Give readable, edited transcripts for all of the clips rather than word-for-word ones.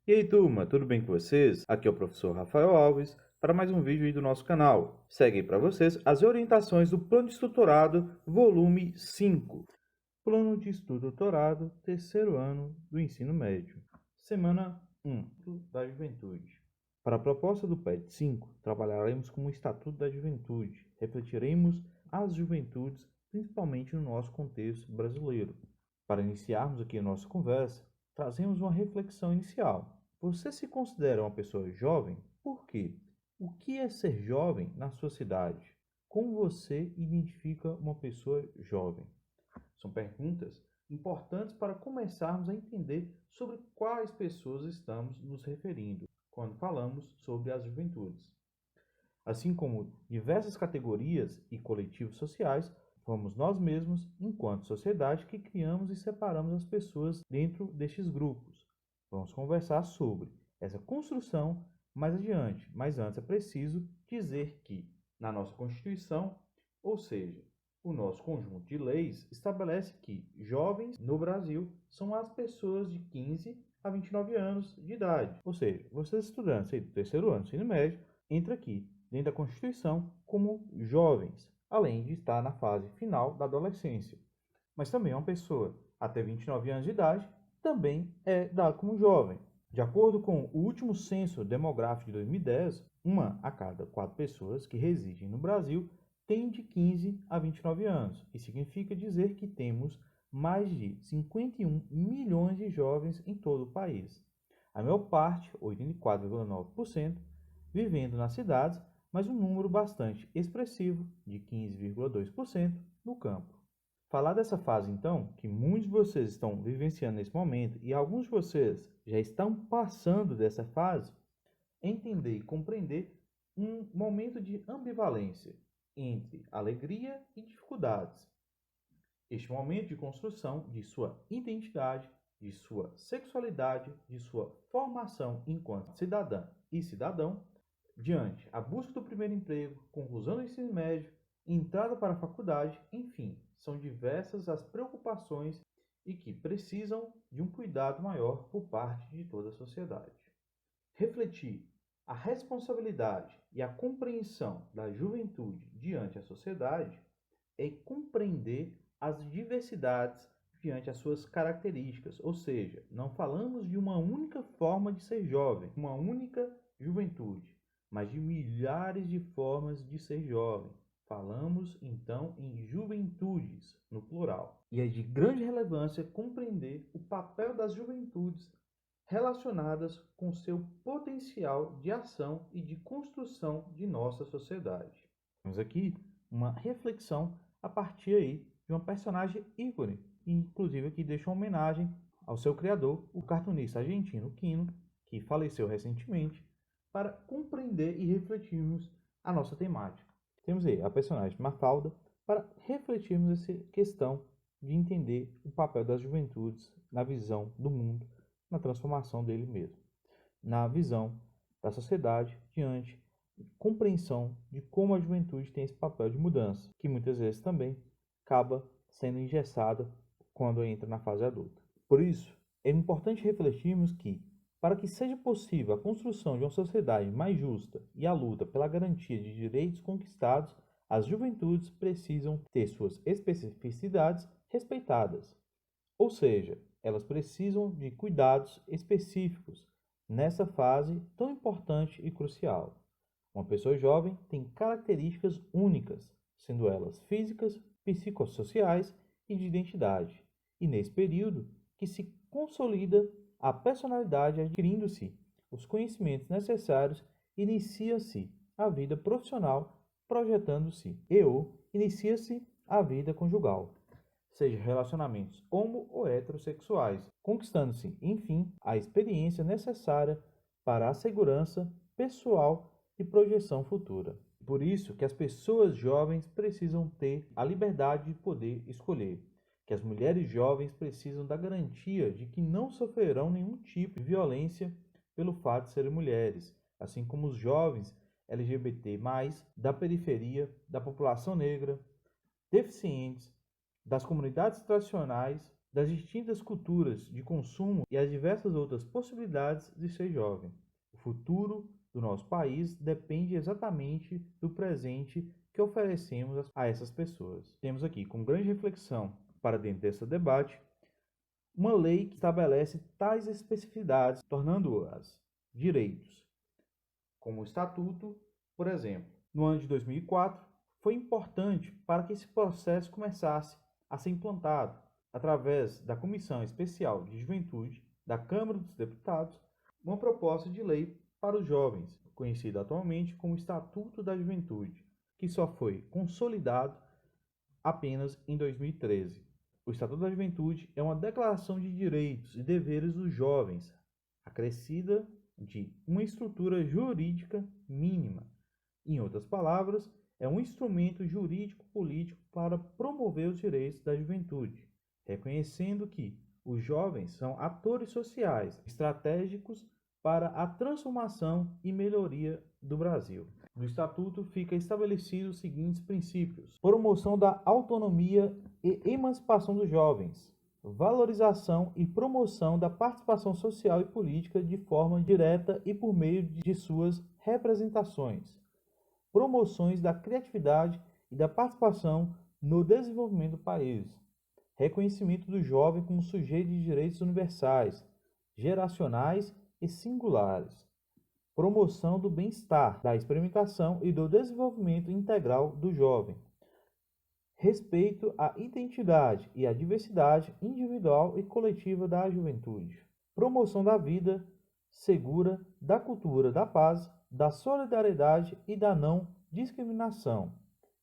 E aí turma, tudo bem com vocês? Aqui é o professor Rafael Alves para mais um vídeo aí do nosso canal. Segue aí para vocês as orientações do Plano de Estudo Doutorado, volume 5. Plano de Estudo Doutorado, terceiro ano do ensino médio. Semana 1 da Juventude. Para a proposta do PET 5, trabalharemos com o Estatuto da Juventude. Refletiremos as juventudes, principalmente no nosso contexto brasileiro. Para iniciarmos aqui a nossa conversa, trazemos uma reflexão inicial. Você se considera uma pessoa jovem? Por quê? O que é ser jovem na sua cidade? Como você identifica uma pessoa jovem? São perguntas importantes para começarmos a entender sobre quais pessoas estamos nos referindo quando falamos sobre as juventudes. Assim como diversas categorias e coletivos sociais, fomos nós mesmos, enquanto sociedade, que criamos e separamos as pessoas dentro destes grupos. Vamos conversar sobre essa construção mais adiante, mas antes é preciso dizer que, na nossa Constituição, ou seja, o nosso conjunto de leis, estabelece que jovens no Brasil são as pessoas de 15 a 29 anos de idade. Ou seja, vocês estudantes aí do terceiro ano do ensino médio, entra aqui dentro da Constituição como jovens, além de estar na fase final da adolescência. Mas também uma pessoa até 29 anos de idade também é dado como jovem. De acordo com o último censo demográfico de 2010, uma a cada 4 pessoas que residem no Brasil tem de 15 a 29 anos. Isso significa dizer que temos mais de 51 milhões de jovens em todo o país. A maior parte, 84,9%, vivendo nas cidades, mas um número bastante expressivo, de 15,2%, no campo. Falar dessa fase, então, que muitos de vocês estão vivenciando nesse momento e alguns de vocês já estão passando dessa fase, é entender e compreender um momento de ambivalência entre alegria e dificuldades. Este momento de construção de sua identidade, de sua sexualidade, de sua formação enquanto cidadã e cidadão, diante a busca do primeiro emprego, conclusão do ensino médio, entrada para a faculdade, enfim, são diversas as preocupações e que precisam de um cuidado maior por parte de toda a sociedade. Refletir a responsabilidade e a compreensão da juventude diante da sociedade é compreender as diversidades diante as suas características, ou seja, não falamos de uma única forma de ser jovem, uma única juventude, mas de milhares de formas de ser jovem. Falamos, então, em juventudes, no plural. E é de grande relevância compreender o papel das juventudes relacionadas com seu potencial de ação e de construção de nossa sociedade. Temos aqui uma reflexão a partir aí de uma personagem ícone, e inclusive aqui deixa uma homenagem ao seu criador, o cartunista argentino Quino, que faleceu recentemente, para compreender e refletirmos a nossa temática. Temos aí a personagem Mafalda para refletirmos essa questão de entender o papel das juventudes na visão do mundo, na transformação dele mesmo, na visão da sociedade diante da compreensão de como a juventude tem esse papel de mudança, que muitas vezes também acaba sendo engessada quando entra na fase adulta. Por isso, é importante refletirmos que, para que seja possível a construção de uma sociedade mais justa e a luta pela garantia de direitos conquistados, as juventudes precisam ter suas especificidades respeitadas. Ou seja, elas precisam de cuidados específicos nessa fase tão importante e crucial. Uma pessoa jovem tem características únicas, sendo elas físicas, psicossociais e de identidade. E nesse período que se consolida a personalidade, adquirindo-se os conhecimentos necessários, inicia-se a vida profissional, projetando-se inicia-se a vida conjugal, seja relacionamentos homo ou heterossexuais, conquistando-se, enfim, a experiência necessária para a segurança pessoal e projeção futura. Por isso que as pessoas jovens precisam ter a liberdade de poder escolher, que as mulheres jovens precisam da garantia de que não sofrerão nenhum tipo de violência pelo fato de serem mulheres, assim como os jovens LGBT+, da periferia, da população negra, deficientes, das comunidades tradicionais, das distintas culturas de consumo e as diversas outras possibilidades de ser jovem. O futuro do nosso país depende exatamente do presente que oferecemos a essas pessoas. Temos aqui, com grande reflexão para dentro desse debate, uma lei que estabelece tais especificidades, tornando-as direitos, como o Estatuto, por exemplo. No ano de 2004, foi importante para que esse processo começasse a ser implantado, através da Comissão Especial de Juventude da Câmara dos Deputados, uma proposta de lei para os jovens, conhecida atualmente como Estatuto da Juventude, que só foi consolidado apenas em 2013. O Estatuto da Juventude é uma declaração de direitos e deveres dos jovens, acrescida de uma estrutura jurídica mínima. Em outras palavras, é um instrumento jurídico-político para promover os direitos da juventude, reconhecendo que os jovens são atores sociais estratégicos para a transformação e melhoria do Brasil. No Estatuto fica estabelecido os seguintes princípios: promoção da autonomia e emancipação dos jovens, valorização e promoção da participação social e política de forma direta e por meio de suas representações, promoções da criatividade e da participação no desenvolvimento do país, reconhecimento do jovem como sujeito de direitos universais, geracionais e singulares, promoção do bem-estar, da experimentação e do desenvolvimento integral do jovem, respeito à identidade e à diversidade individual e coletiva da juventude, promoção da vida segura, da cultura da paz, da solidariedade e da não discriminação,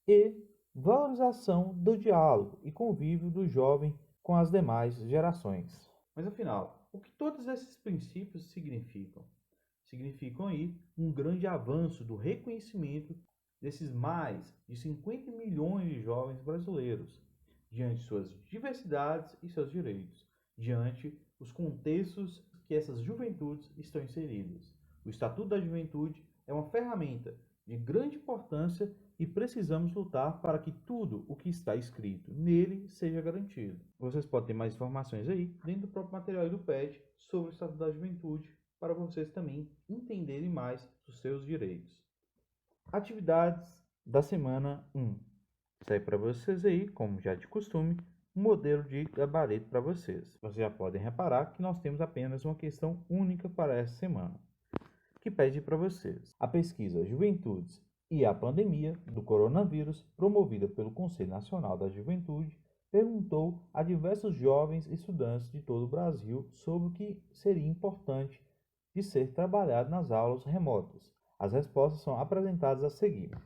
e valorização do diálogo e convívio do jovem com as demais gerações. Mas afinal, o que todos esses princípios significam? Significam aí um grande avanço do reconhecimento desses mais de 50 milhões de jovens brasileiros, diante de suas diversidades e seus direitos, diante os contextos que essas juventudes estão inseridas. O Estatuto da Juventude é uma ferramenta de grande importância e precisamos lutar para que tudo o que está escrito nele seja garantido. Vocês podem ter mais informações aí dentro do próprio material do PET sobre o Estatuto da Juventude, para vocês também entenderem mais os seus direitos. Atividades da semana 1. Sai para vocês aí, como já de costume, um modelo de gabarito para vocês. Vocês já podem reparar que nós temos apenas uma questão única para essa semana, que pede para vocês a pesquisa Juventudes e a Pandemia do Coronavírus, promovida pelo Conselho Nacional da Juventude, perguntou a diversos jovens estudantes de todo o Brasil sobre o que seria importante de ser trabalhado nas aulas remotas. As respostas são apresentadas a seguir.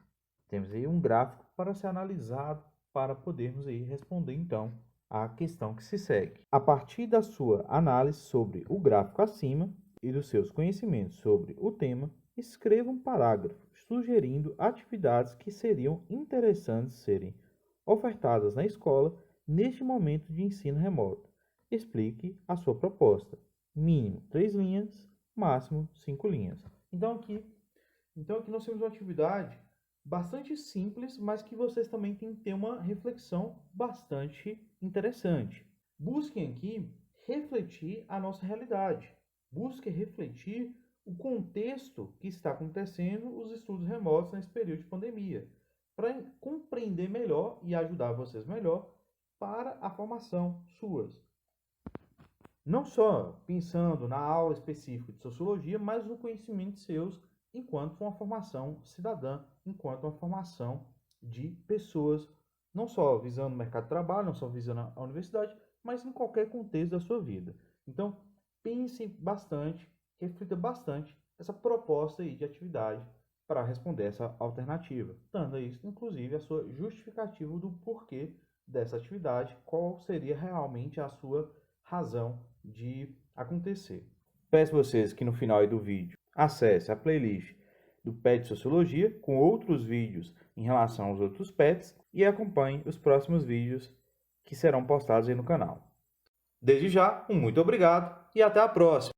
Temos aí um gráfico para ser analisado para podermos aí responder então à questão que se segue. A partir da sua análise sobre o gráfico acima e dos seus conhecimentos sobre o tema, escreva um parágrafo sugerindo atividades que seriam interessantes serem ofertadas na escola neste momento de ensino remoto. Explique a sua proposta. Mínimo 3 linhas, máximo 5 linhas. Então aqui nós temos uma atividade bastante simples, mas que vocês também têm que ter uma reflexão bastante interessante. Busquem aqui refletir a nossa realidade. Busquem refletir o contexto que está acontecendo os estudos remotos nesse período de pandemia, para compreender melhor e ajudar vocês melhor para a formação suas. Não só pensando na aula específica de sociologia, mas no conhecimento seus enquanto uma formação cidadã, enquanto uma formação de pessoas, não só visando o mercado de trabalho, não só visando a universidade, mas em qualquer contexto da sua vida. Então, pense bastante, reflita bastante essa proposta aí de atividade para responder essa alternativa, dando a isso, inclusive, a sua justificativa do porquê dessa atividade, qual seria realmente a sua razão de acontecer. Peço a vocês que no final do vídeo acesse a playlist do PET Sociologia com outros vídeos em relação aos outros PETs e acompanhe os próximos vídeos que serão postados aí no canal. Desde já, um muito obrigado e até a próxima!